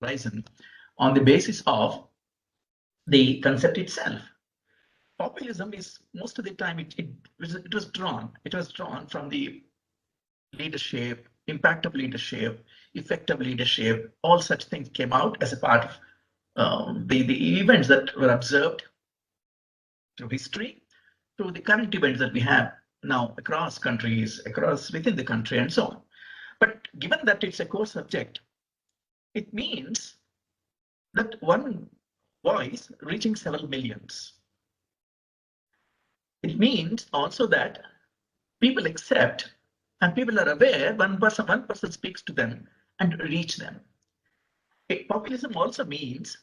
horizon on the basis of the concept itself. Populism is most of the time it was drawn from the leadership, impact of leadership, effect of leadership. All such things came out as a part of the events that were observed through history, through the current events that we have now across countries, across within the country, and so on. But given that it's a core subject, it means that one voice reaching several millions. It means also that people accept and people are aware one person speaks to them and reach them. Populism also means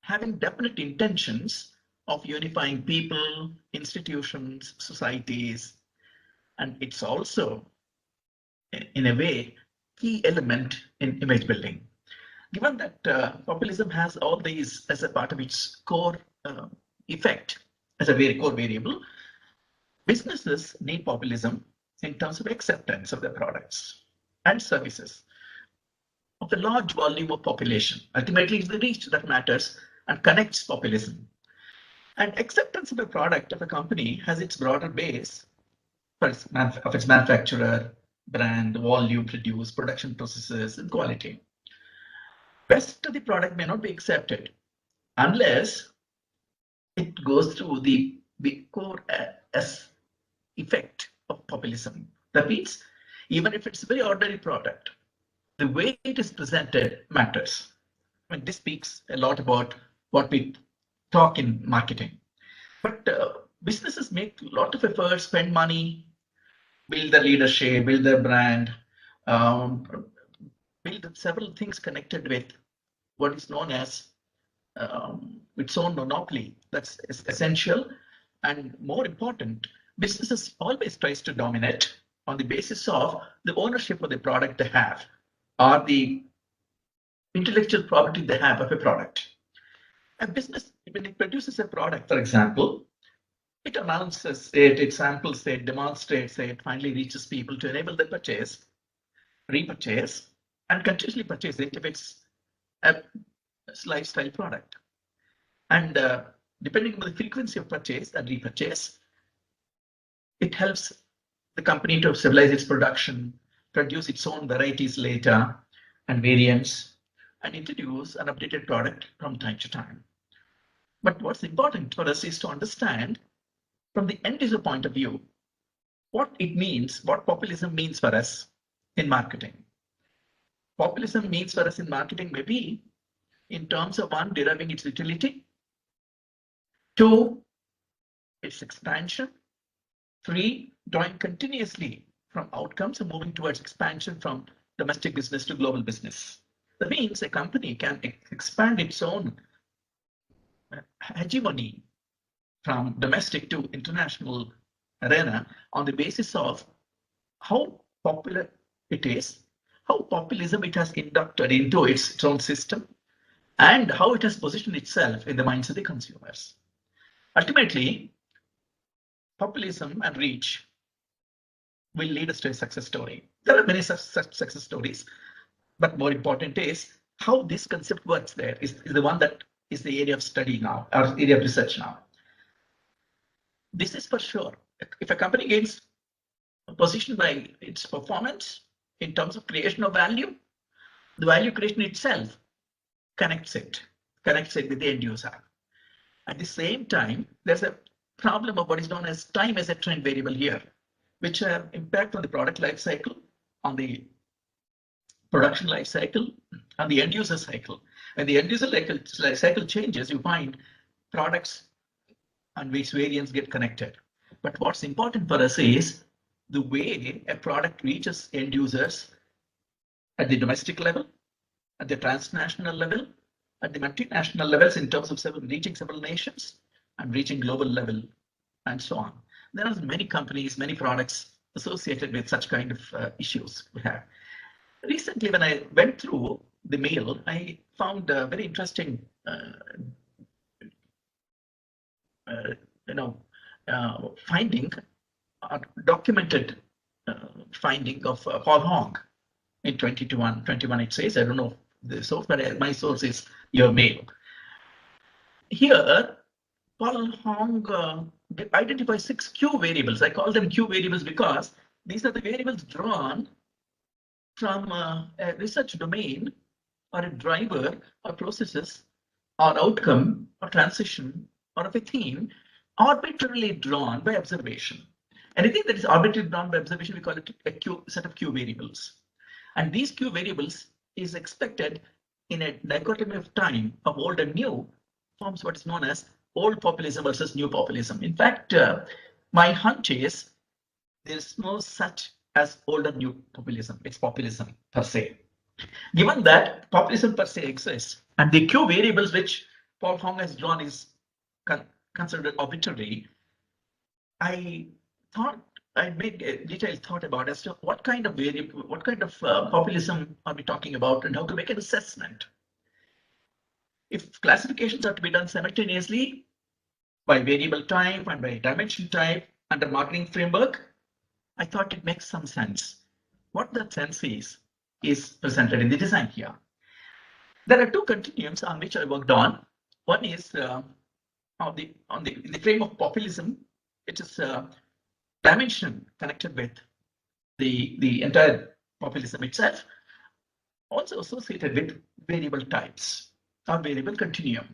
having definite intentions of unifying people, institutions, societies, and it's also, in a way, key element in image building. Given that populism has all these as a part of its core effect, as a very core variable, businesses need populism in terms of acceptance of their products and services of a large volume of population. Ultimately, it's the reach that matters and connects populism. And acceptance of a product of a company has its broader base of its manufacturer, brand, volume produced, production processes, and quality. Best of the product may not be accepted unless it goes through the core as effect of populism. That means even if it's a very ordinary product, the way it is presented matters. I mean, this speaks a lot about what we talk in marketing. But businesses make a lot of effort, spend money, build their leadership, build their brand, build several things connected with what is known as its own monopoly. That's essential. And more important, businesses always tries to dominate on the basis of the ownership of the product they have or the intellectual property they have of a product. A business, when it produces a product, for example, it announces it, it samples it, demonstrates it, finally reaches people to enable the purchase, repurchase, and continuously purchase it if it's a lifestyle product. And depending on the frequency of purchase and repurchase, it helps the company to stabilize its production, produce its own varieties later and variants, and introduce an updated product from time to time. But what's important for us is to understand from the end user point of view, what it means, what populism means for us in marketing. Populism means for us in marketing maybe in terms of one, deriving its utility, two, its expansion, three, drawing continuously from outcomes and moving towards expansion from domestic business to global business. That means a company can expand its own hegemony from domestic to international arena on the basis of how popular it is, how populism it has inducted into its own system, and how it has positioned itself in the minds of the consumers. Ultimately, populism and reach will lead us to a success story. There are many such success stories, but more important is how this concept works there is the one that is the area of study now, or area of research now. This is for sure. If a company gains a position by its performance in terms of creation of value, the value creation itself connects it with the end user. At the same time, there's a problem of what is known as time as a trend variable here, which have impact on the product life cycle, on the production life cycle, on the end user cycle. When the end user cycle changes, you find products and which variants get connected. But what's important for us is the way a product reaches end users at the domestic level, at the transnational level, at the multinational levels in terms of reaching several nations and reaching global level and so on. There are many companies, many products associated with such kind of issues we have. Recently, when I went through the mail, I found a very interesting finding, documented finding of Paul Hong in 2021. It says, I don't know So far, my source is your mail. Here, Paul Hong identifies 6 Q variables. I call them Q variables because these are the variables drawn from a research domain or a driver or processes or outcome or transition or of a theme arbitrarily drawn by observation. Anything that is arbitrarily drawn by observation, we call it a set of Q variables. And these Q variables is expected in a dichotomy of time of old and new forms what is known as old populism versus new populism. In fact, my hunch is there is no such as old and new populism. It's populism per se. Given that populism per se exists, and the Q variables which Paul Hong has drawn is considered arbitrary, I thought I made a detailed thought about as to what kind of variable, what kind of populism are we talking about, and how to make an assessment. If classifications are to be done simultaneously by variable type and by dimension type under marketing framework, I thought it makes some sense. What that sense is presented in the design here. There are 2 continuums on which I worked on. One is in the frame of populism, it is dimension connected with the entire populism itself, also associated with variable types or variable continuum.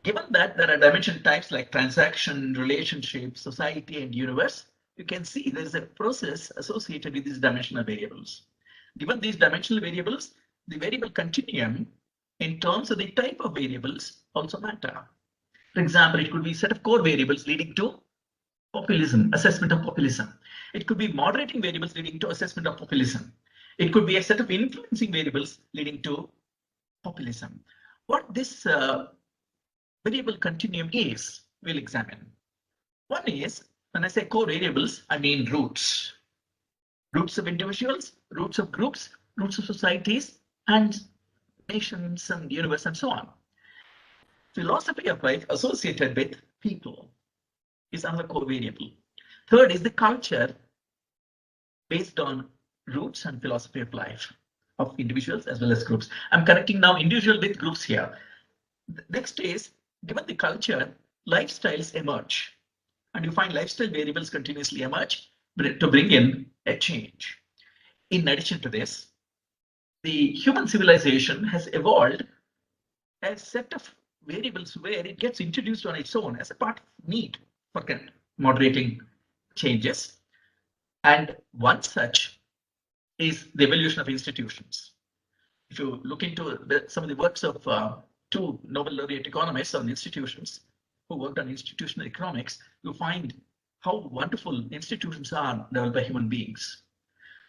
Given that there are dimension types like transaction, relationship, society, and universe, you can see there is a process associated with these dimensional variables. Given these dimensional variables, the variable continuum in terms of the type of variables also matter. For example, it could be a set of core variables leading to populism, assessment of populism. It could be moderating variables leading to assessment of populism. It could be a set of influencing variables leading to populism. What this variable continuum is, we'll examine. One is, when I say core variables, I mean roots. Roots of individuals, roots of groups, roots of societies, and nations and universe and so on. Philosophy of life associated with people is another core variable. Third is the culture based on roots and philosophy of life of individuals as well as groups. I'm connecting now individual with groups here. Next is, given the culture, lifestyles emerge. And you find lifestyle variables continuously emerge to bring in a change. In addition to this, the human civilization has evolved a set of variables where it gets introduced on its own as a part of need for moderating changes. And one such is the evolution of institutions. If you look into some of the works of 2 Nobel laureate economists on institutions who worked on institutional economics, you find how wonderful institutions are developed by human beings.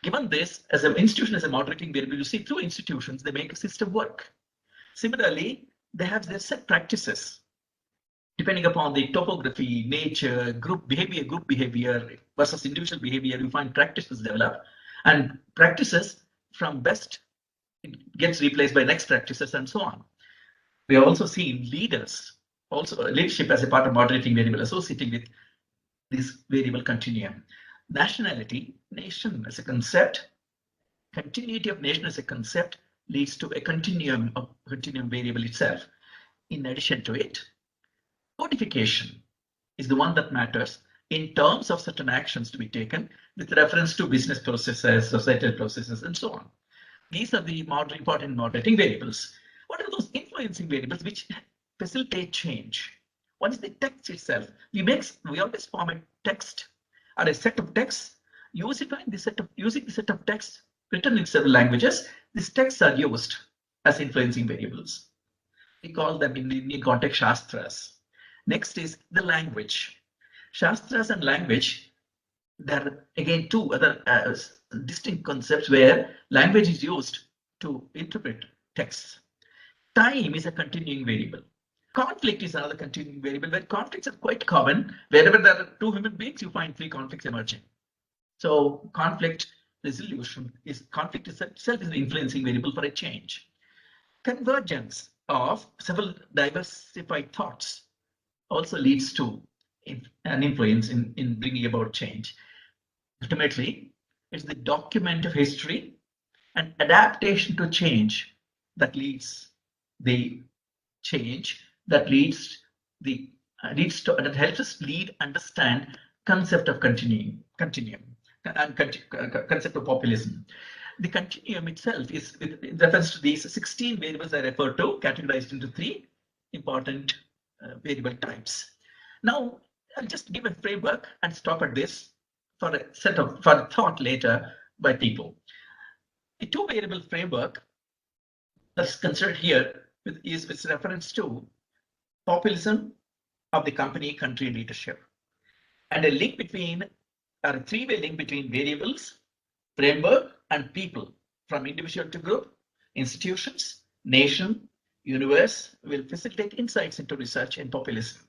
Given this, as an institution as a moderating variable, you see through institutions, they make a system work. Similarly, they have their set practices. Depending upon the topography, nature, group behavior versus individual behavior, you find practices develop. And practices from best gets replaced by next practices and so on. We have also seen leaders, also leadership as a part of moderating variable associating with this variable continuum. Nationality, nation as a concept, continuity of nation as a concept leads to a continuum variable itself. In addition to it, codification is the one that matters in terms of certain actions to be taken with reference to business processes, societal processes, and so on. These are the important moderating variables. What are those influencing variables which facilitate change? One is the text itself. We always form a text or a set of texts, using the set of texts written in several languages. These texts are used as influencing variables. We call them in the Indian context Shastras. Next is the language. Shastras and language, there are again 2 other distinct concepts where language is used to interpret texts. Time is a continuing variable. Conflict is another continuing variable where conflicts are quite common. Wherever there are 2 human beings, you find 3 conflicts emerging. So conflict resolution conflict itself is an influencing variable for a change. Convergence of several diversified thoughts also leads to an influence in bringing about change. Ultimately, it's the document of history and adaptation to change that leads the change, that that helps us understand concept of continuum and concept of populism. The continuum itself is in reference to these 16 variables I referred to, categorized into 3 important variable types. Now, I'll just give a framework and stop at this for a thought later by people. The 2 variable framework that's considered here is with reference to populism of the company, country, leadership, and a link between, or a 3-way link between variables, framework, and people, from individual to group, institutions, nation, universe, will facilitate insights into research in populism.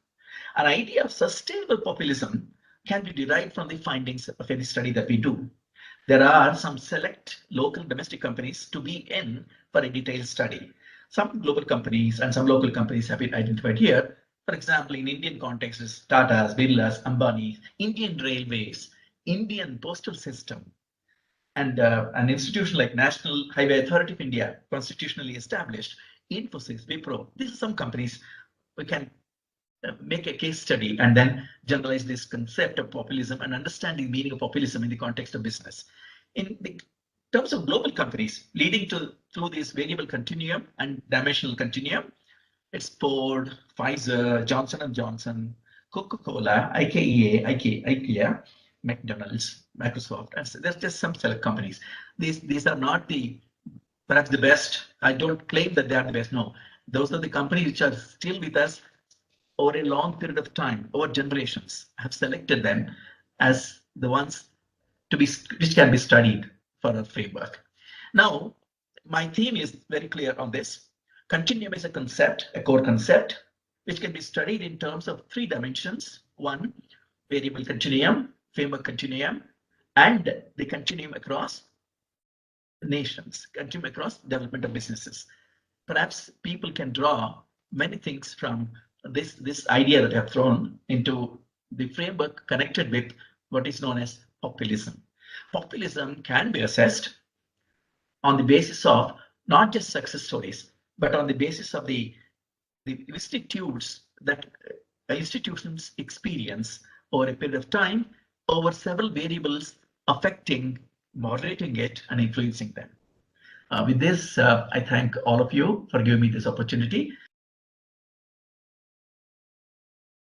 An idea of sustainable populism can be derived from the findings of any study that we do. There are some select local domestic companies to be in for a detailed study. Some global companies and some local companies have been identified here. For example, in Indian context, is Tata's, Birla's, Ambani's, Indian Railways, Indian Postal System, and an institution like National Highway Authority of India, constitutionally established, Infosys, Wipro. These are some companies we can make a case study and then generalize this concept of populism and understanding the meaning of populism in the context of business. In the terms of global companies leading through this variable continuum and dimensional continuum, it's Ford, Pfizer, Johnson & Johnson, Coca-Cola, IKEA, McDonald's, Microsoft, and so there's just some select companies. These are not perhaps the best. I don't claim that they are the best. No, those are the companies which are still with us over a long period of time, over generations. I have selected them as the ones which can be studied for a framework. Now, my theme is very clear on this. Continuum is a concept, a core concept, which can be studied in terms of 3 dimensions. 1, variable continuum, framework continuum, and the continuum across nations, continuum across development of businesses. Perhaps people can draw many things from this idea that I have thrown into the framework connected with what is known as populism. Populism can be assessed on the basis of not just success stories, but on the basis of the institutes that institutions experience over a period of time, over several variables affecting, moderating it, and influencing them. With this, I thank all of you for giving me this opportunity.